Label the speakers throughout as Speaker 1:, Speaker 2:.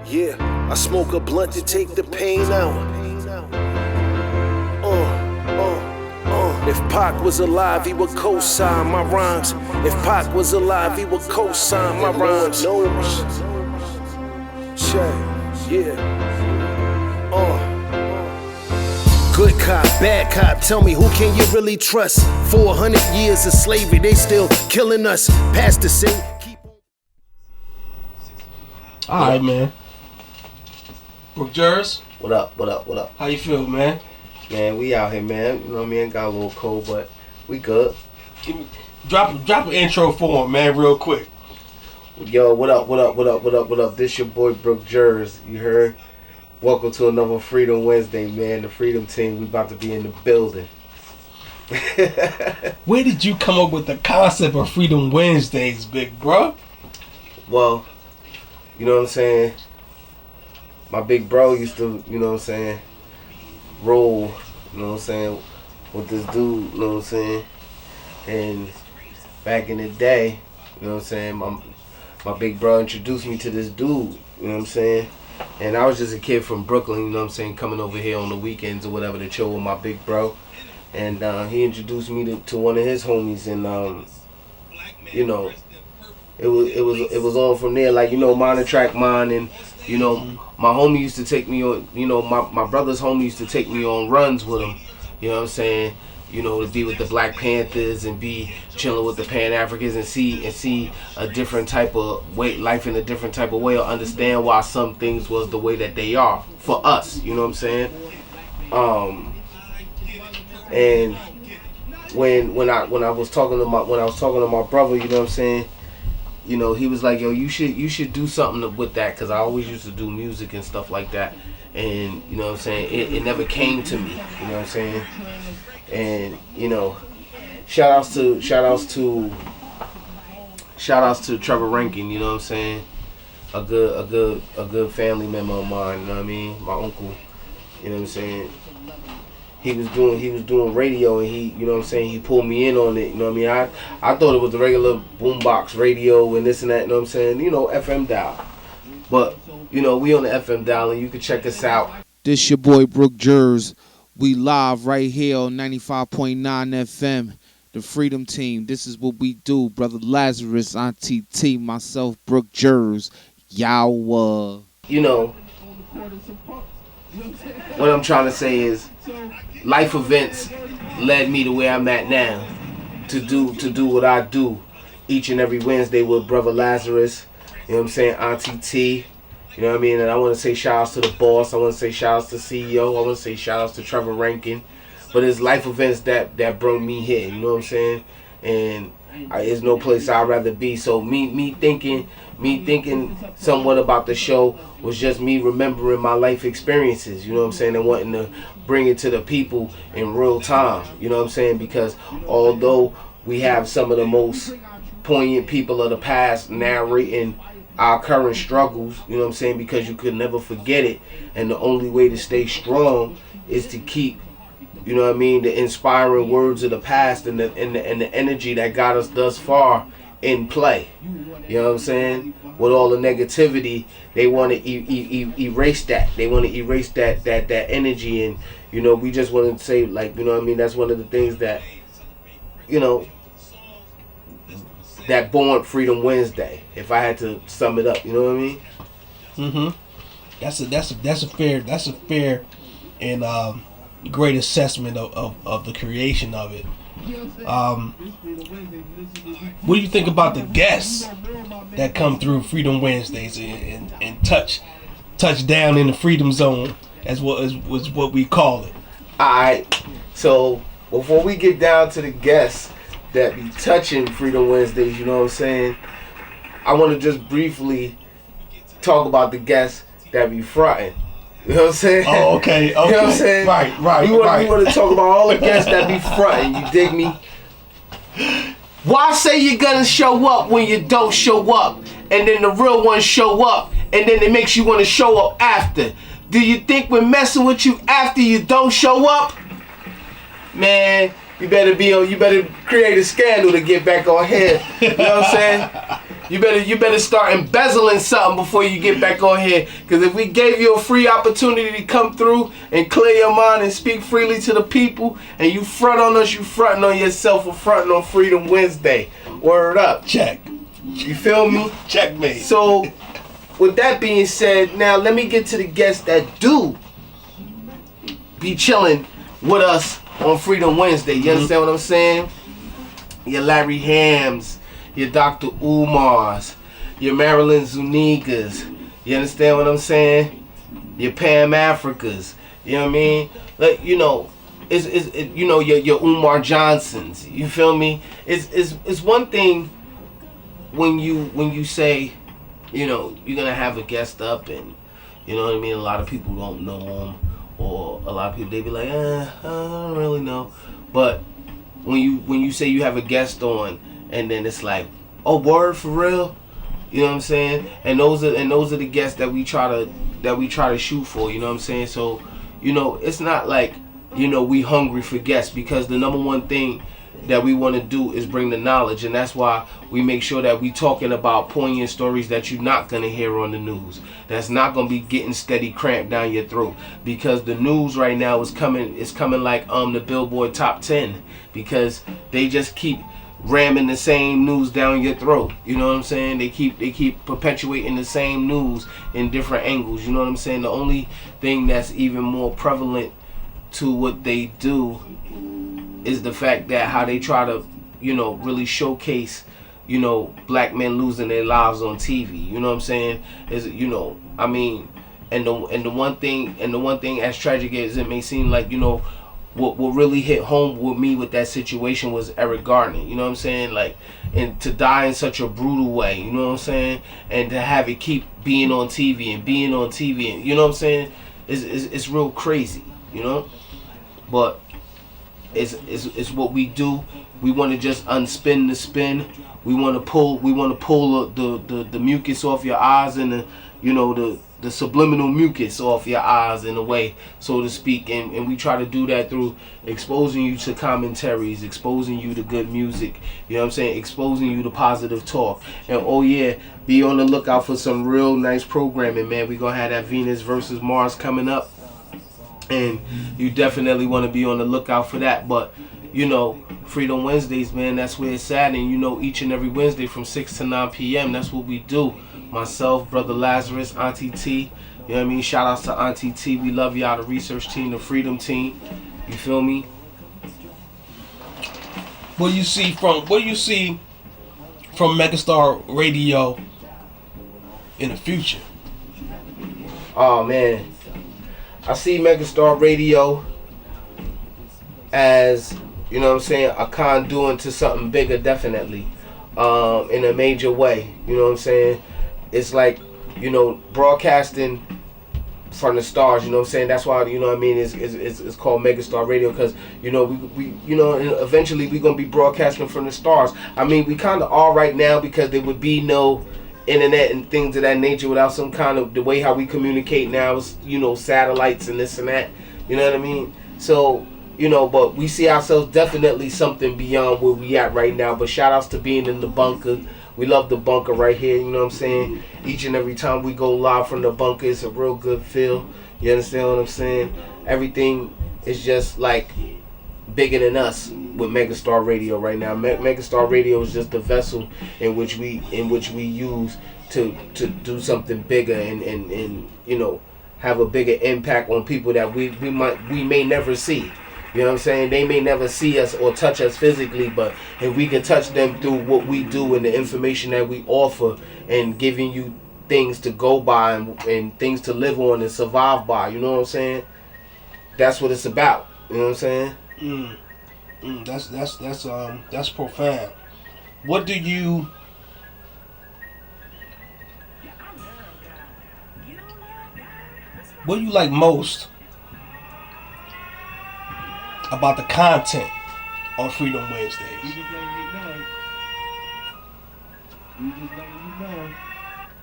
Speaker 1: Yeah, I smoke a blunt to take the pain out. If Pac was alive, he would co-sign my rhymes. If Pac was alive, he would co-sign my rhymes. Check, yeah. Good cop, bad cop, tell me who can you really trust? 400 years of slavery, they still killing us. Past the same.
Speaker 2: Alright, man. BrookJerz.
Speaker 3: What up, what up, what up?
Speaker 2: How you feel, man?
Speaker 3: Man, we out here, man. You know what I mean? Got a little cold, but we good.
Speaker 2: Drop an intro for him, man, real quick.
Speaker 3: Yo, what up, what up, what up, what up, what up? This your boy BrookJerz, you heard? Welcome to another Freedom Wednesday, man. The Freedom Team, we about to be in the building.
Speaker 2: Where did you come up with the concept of Freedom Wednesdays, big bro?
Speaker 3: Well, you know what I'm saying? My big bro used to, you know what I'm saying, roll, you know what I'm saying, with this dude, you know what I'm saying? And back in the day, you know what I'm saying, my big bro introduced me to this dude, you know what I'm saying? And I was just a kid from Brooklyn, you know what I'm saying, coming over here on the weekends or whatever to chill with my big bro. And he introduced me to one of his homies, and you know, it was on from there, like, you know, mine attract mine, and you know, my homie used to take me on, you know, my brother's homie used to take me on runs with him, you know what I'm saying, you know, to be with the Black Panthers and be chilling with the Pan-Africans and see a different type of way, life in a different type of way, or understand why some things was the way that they are for us, you know what I'm saying? And when I was talking to my brother, you know what I'm saying, you know, he was like, yo, you should do something with that, because I always used to do music and stuff like that, and you know what I'm saying, it never came to me, you know what I'm saying, and you know, shout outs to Trevor Rankin, you know what I'm saying, a good family member of mine, you know what I mean, my uncle, you know what I'm saying. He was doing radio, and he, you know what I'm saying, he pulled me in on it, you know what I mean. I thought it was the regular boombox radio and this and that, you know what I'm saying, you know, FM dial. But, you know, we on the FM dial, and you can check us out.
Speaker 4: This your boy BrookJerz. We live right here on 95.9 FM, the Freedom Team. This is what we do. Brother Lazarus, Auntie T, myself, BrookJerz. Y'all,
Speaker 3: you know, what I'm trying to say is, life events led me to where I'm at now, to do what I do each and every Wednesday with Brother Lazarus, you know what I'm saying, Auntie T, you know what I mean, and I want to say shout outs to the boss, I want to say shout outs to CEO, I want to say shout outs to Trevor Rankin, but it's life events that brought me here, you know what I'm saying, and there's no place I'd rather be. So me thinking somewhat about the show was just me remembering my life experiences, you know what I'm saying, and wanting to bring it to the people in real time, you know what I'm saying, because although we have some of the most poignant people of the past narrating our current struggles, you know what I'm saying, because you could never forget it, and the only way to stay strong is to keep, you know what I mean, the inspiring words of the past and the energy that got us thus far in play. You know what I'm saying? With all the negativity, they want to erase that. They want to erase that energy, and you know, we just want to say, like, you know what I mean, that's one of the things that, you know, that born Freedom Wednesday, if I had to sum it up, you know what I mean?
Speaker 2: That's a fair and great assessment of the creation of it. What do you think about the guests that come through Freedom Wednesdays and touch down in the freedom zone, as what we call it?
Speaker 3: Alright, so before we get down to the guests that be touching Freedom Wednesdays, you know what I'm saying, I want to just briefly talk about the guests that be fronting. You know what I'm saying?
Speaker 2: Oh, okay.
Speaker 3: You know what I'm saying?
Speaker 2: Right.
Speaker 3: We want to talk about all the guests that be fronting, you dig me? Why say you're gonna show up when you don't show up, and then the real ones show up, and then it makes you want to show up after? Do you think we're messing with you after you don't show up? Man, you better create a scandal to get back on here. You know what I'm saying? You better start embezzling something before you get back on here. Because if we gave you a free opportunity to come through and clear your mind and speak freely to the people, and you front on us, you fronting on yourself or fronting on Freedom Wednesday. Word up.
Speaker 2: Check.
Speaker 3: You feel me?
Speaker 2: Checkmate.
Speaker 3: So, with that being said, now let me get to the guests that do be chilling with us on Freedom Wednesday. You understand what I'm saying? Your Larry Hams, your Dr. Umars, your Marilyn Zunigas. You understand what I'm saying? Your Pam Africas. You know what I mean? Like, you know, you know, your Umar Johnsons. You feel me? It's one thing when you say, you know, you're gonna have a guest up, and you know what I mean, a lot of people don't know them, or a lot of people, they be like, I don't really know. But when you say you have a guest on, and then it's like, oh, word, for real, you know what I'm saying? And those are the guests that we try to shoot for. You know what I'm saying? So, you know, it's not like, you know, we hungry for guests, because the number one thing that we want to do is bring the knowledge, and that's why we make sure that we talking about poignant stories that you're not going to hear on the news, that's not going to be getting steady cramped down your throat, because the news right now is coming like the Billboard Top 10, because they just keep ramming the same news down your throat. You know what I'm saying? They keep perpetuating the same news in different angles. You know what I'm saying? The only thing that's even more prevalent to what they do is the fact that how they try to, you know, really showcase, you know, black men losing their lives on TV. You know what I'm saying? Is, you know, I mean, and the one thing as tragic as it may seem, like, you know, what really hit home with me with that situation was Eric Garner. You know what I'm saying? Like, and to die in such a brutal way. You know what I'm saying? And to have it keep being on TV and being on TV, and you know what I'm saying? It's real crazy. You know, but it's what we do. We want to just unspin the spin. We want to pull the mucus off your eyes, and the, you know, the subliminal mucus off your eyes, in a way, so to speak. And we try to do that through exposing you to commentaries, exposing you to good music, you know what I'm saying, exposing you to positive talk. And oh yeah, be on the lookout for some real nice programming, man. We gonna have that Venus versus Mars coming up, and you definitely want to be on the lookout for that. But, you know, Freedom Wednesdays, man, that's where it's at. And, you know, each and every Wednesday from 6 to 9 p.m., that's what we do. Myself, Brother Lazarus, Auntie T. You know what I mean? Shout outs to Auntie T. We love y'all, the research team, the Freedom team. You feel me?
Speaker 2: What do you see from Megastar Radio in the future?
Speaker 3: Oh, man. I see Megastar Radio as, you know what I'm saying, a conduit to something bigger, definitely, in a major way. You know what I'm saying? It's like, you know, broadcasting from the stars. You know what I'm saying? That's why, you know what I mean, it's called Megastar Radio, because, you know, we you know, eventually we're gonna be broadcasting from the stars. I mean, we kind of are right now, because there would be no internet and things of that nature without some kind of, the way how we communicate now is, you know, satellites and this and that. You know what I mean? So, you know, but we see ourselves definitely something beyond where we at right now. But shout outs to being in the bunker. We love the bunker right here, you know what I'm saying? Each and every time we go live from the bunker, it's a real good feel. You understand what I'm saying? Everything is just like bigger than us with Megastar Radio right now. Megastar Radio is just the vessel in which we use to do something bigger, and you know, have a bigger impact on people that we may never see. You know what I'm saying? They may never see us or touch us physically, but if we can touch them through what we do and the information that we offer, and giving you things to go by, and things to live on and survive by, you know what I'm saying? That's what it's about. You know what I'm saying?
Speaker 2: That's profound. What do you like most about the content on Freedom Wednesdays?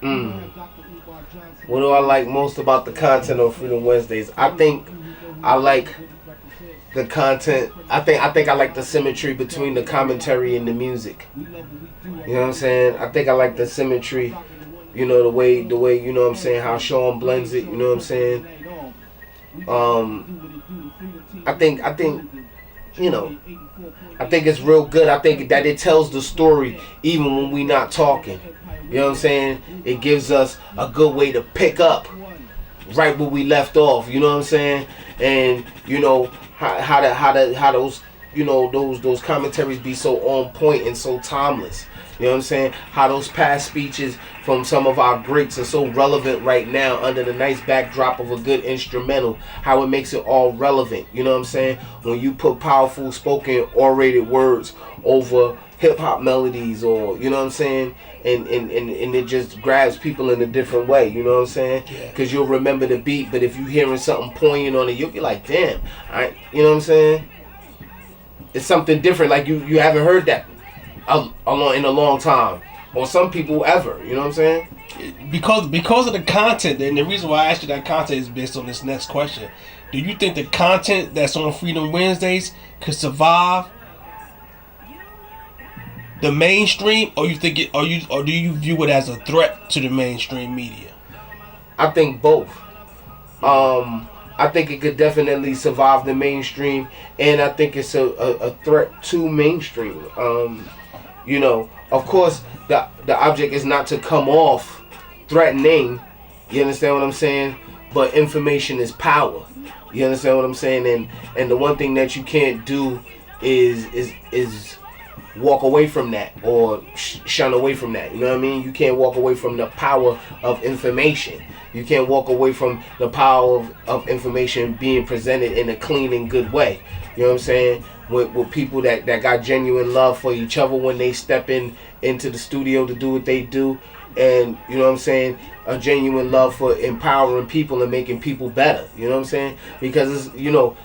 Speaker 3: What do I like most about the content on Freedom Wednesdays? I think I like the content. I think I like the symmetry between the commentary and the music. You know what I'm saying? I think I like the symmetry. You know, the way you know what I'm saying, how Sean blends it. You know what I'm saying? I think you know, I think it's real good. I think that it tells the story even when we not talking. You know what I'm saying? It gives us a good way to pick up right where we left off. You know what I'm saying? And you know how those you know those commentaries be so on point and so timeless. You know what I'm saying? How those past speeches from some of our greats are so relevant right now under the nice backdrop of a good instrumental. How it makes it all relevant. You know what I'm saying? When you put powerful spoken orated words over hip hop melodies, or you know what I'm saying, and it just grabs people in a different way. You know what I'm saying? Because you'll remember the beat, but if you hearing something poignant on it, you'll be like, damn, you know what I'm saying? It's something different. Like you haven't heard that in a long time, or some people ever. You know what I'm saying?
Speaker 2: Because of the content, and the reason why I asked you that content is based on this next question. Do you think the content that's on Freedom Wednesdays could survive the mainstream, or you think or do you view it as a threat to the mainstream media?
Speaker 3: I think both. I think it could definitely survive the mainstream, and I think it's a threat to mainstream. You know, of course, the object is not to come off threatening. You understand what I'm saying? But information is power. You understand what I'm saying? And the one thing that you can't do is walk away from that, or shun away from that. You know what I mean? You can't walk away from the power of information. You can't walk away from the power of information being presented in a clean and good way. You know what I'm saying? With people that got genuine love for each other when they step into the studio to do what they do. And, you know what I'm saying, a genuine love for empowering people and making people better. You know what I'm saying? Because, it's, you know,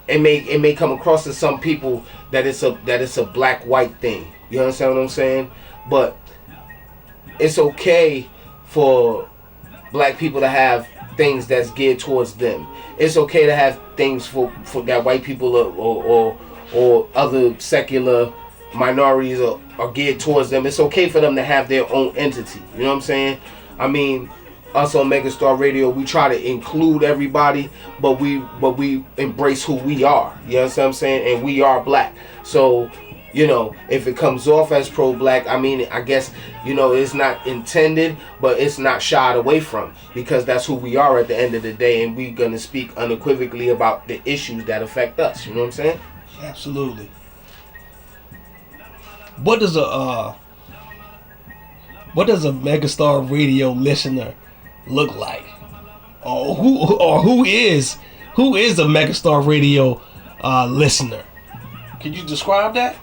Speaker 3: it may come across to some people that it's a black-white thing. You understand what I'm saying? But it's okay for black people to have things that's geared towards them. It's okay to have things for that white people or other secular minorities are geared towards them. It's okay for them to have their own entity. You know what I'm saying? I mean, us on Megastar Radio, we try to include everybody, but we embrace who we are. You understand what I'm saying? And we are black. So, you know, if it comes off as pro-black, I mean, I guess, you know, it's not intended, but it's not shied away from, because that's who we are at the end of the day, and we're going to speak unequivocally about the issues that affect us. You know what I'm saying?
Speaker 2: Absolutely. What does a Megastar Radio listener look like? Or who is a Megastar Radio listener? Can you describe that?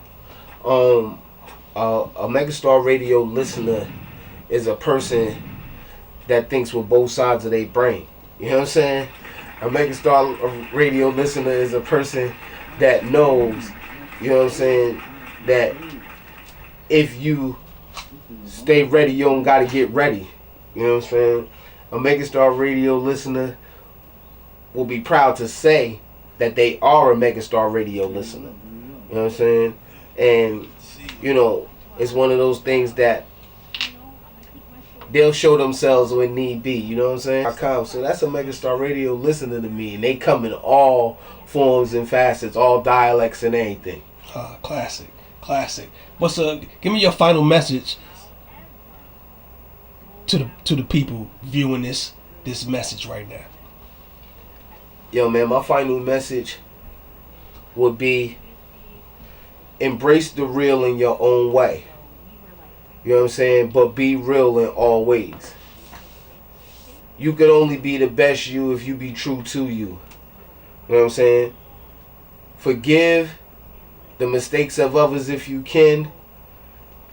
Speaker 3: A Megastar Radio listener is a person that thinks with both sides of their brain. You know what I'm saying? A Megastar Radio listener is a person that knows, you know what I'm saying, that if you stay ready, you don't gotta get ready. You know what I'm saying? A Megastar Radio listener will be proud to say that they are a Megastar Radio listener. You know what I'm saying? And, you know, it's one of those things that they'll show themselves when need be. You know what I'm saying? So that's a Megastar Radio listener to me. And they come in all forms and facets, all dialects and anything.
Speaker 2: Classic. Give me your final message to the people viewing this message right now.
Speaker 3: Yo, man, my final message would be, embrace the real in your own way. You know what I'm saying? But be real in all ways. You could only be the best you if you be true to you. You know what I'm saying? Forgive the mistakes of others if you can.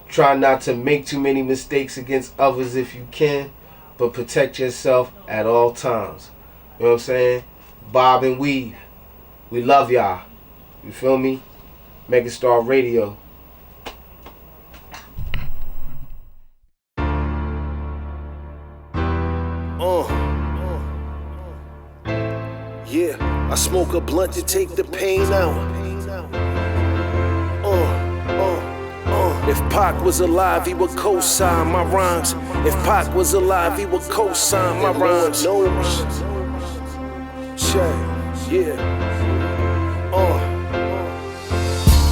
Speaker 3: Try not to make too many mistakes against others if you can. But protect yourself at all times. You know what I'm saying? Bob and weave. We love y'all. You feel me? Megastar Radio.
Speaker 1: I smoke a blunt to take the pain out. If Pac was alive, he would co-sign my rhymes. If Pac was alive, he would co-sign my rhymes. Check, yeah.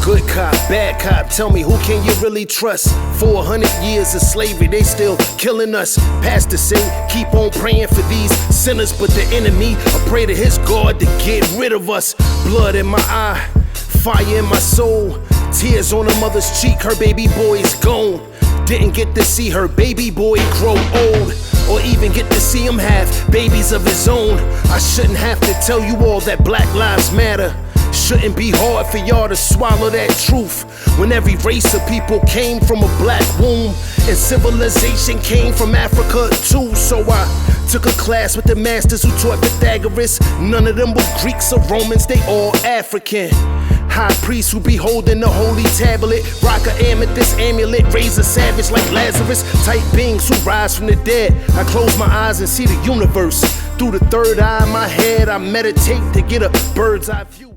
Speaker 1: Good cop, bad cop, tell me who can you really trust? 400 years of slavery, they still killing us. Pastor say, keep on praying for these sinners, but the enemy, I pray to his God to get rid of us. Blood in my eye, fire in my soul, tears on a mother's cheek, her baby boy is gone. Didn't get to see her baby boy grow old, or even get to see him have babies of his own. I shouldn't have to tell you all that Black Lives Matter. Shouldn't be hard for y'all to swallow that truth, when every race of people came from a black womb, and civilization came from Africa too. So I took a class with the masters who taught Pythagoras. None of them were Greeks or Romans, they all African. High priests who be holding the holy tablet, rock a amethyst amulet, raise a savage like Lazarus. Type beings who rise from the dead. I close my eyes and see the universe. Through the third eye in my head, I meditate to get a bird's eye view.